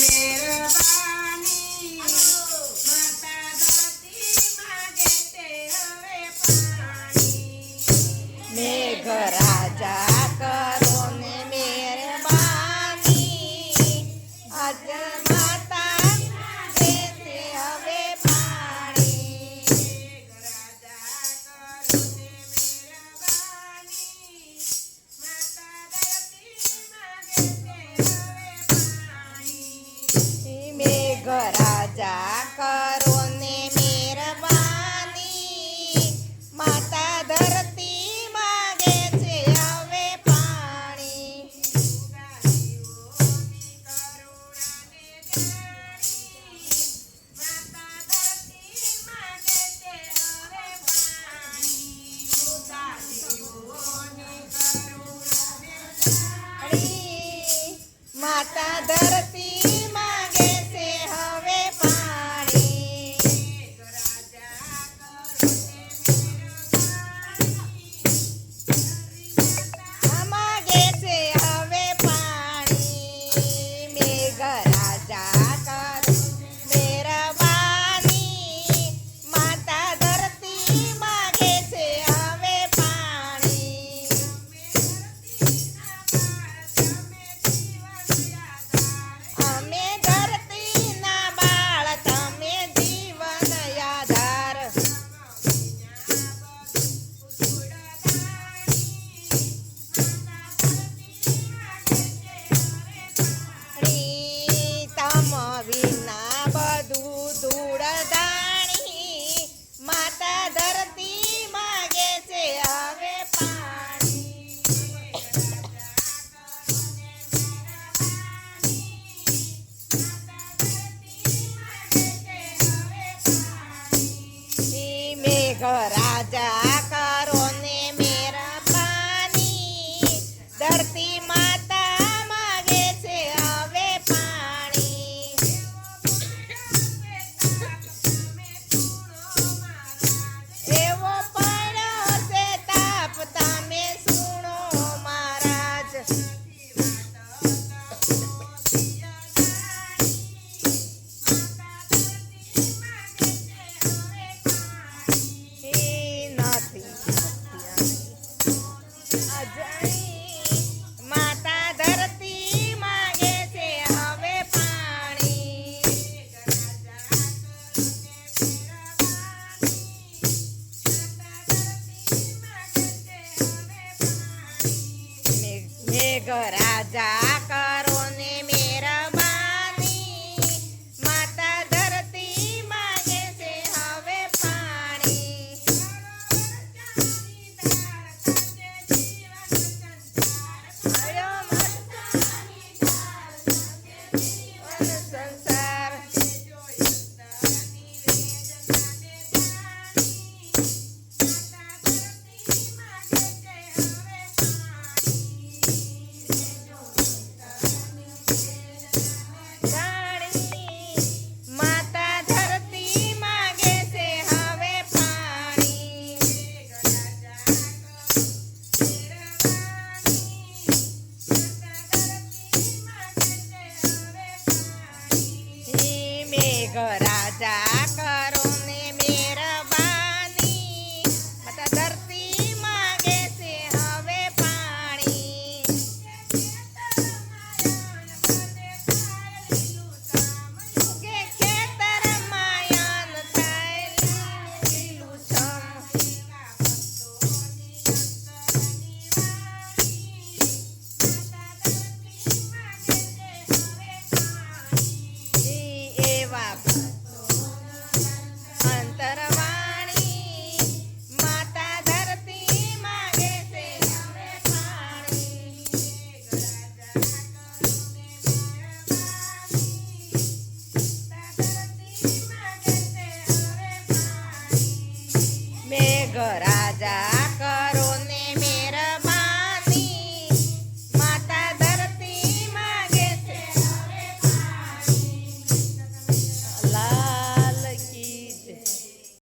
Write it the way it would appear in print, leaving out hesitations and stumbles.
મહેરબાની માતા ધરતી માગે છે હવે પાણી મેઘ રાજા કરો ને મહેરબાની આજ માતા માગે છે હવે પાણી રાજા કરો ને મહેરબાની માતા ધરતી માગે છે હવે પાણી મેઘ રાજા કરો ને મહેરબાની માતા ધરતી માગે છે હવે પાણી ઉદાસીઓની કરુણાને જાણી માતા ધરતી માગે છે હવે પાણી ઉદાસીઓની કરુણાને પાણી માતા ધરતી માગે છે હવે પાણી રાજા કરો ને મહેરબાની માગે છે હવે પાણી મેઘ રાજા કરો મહેરબાની માતા ધરતી માગે છે હવે પાણી અમે ધરતીના બાળ તમે જીવન આધાર તમ વિના બધું ધૂળ દાણી માતા ધરતી માગે છે હવે પાણી મેઘ રાજા કરો ને મહેરબાની ધરતી માતા માગે છે હવે પાણી એવો પડ્યો છે તાપ તમે સુણો મહારાજ માતા ધરતી માગે છે હવે પાણી મેઘ રાજા કરો ને મહેરબાની માતા ધરતી માગે છે હવે પાણી સંસાર માતા ધરતી માગે છે હવે પાણી મેઘ રાજા કરો ને મહેરબાની માતા ધરતી માગે છે હવે પાણી કે ખેતર માયન થાય લીલું એવા અંતરવાણી માતા ધરતી માગે છે હવે પાણી મેઘ રાજા કરો ને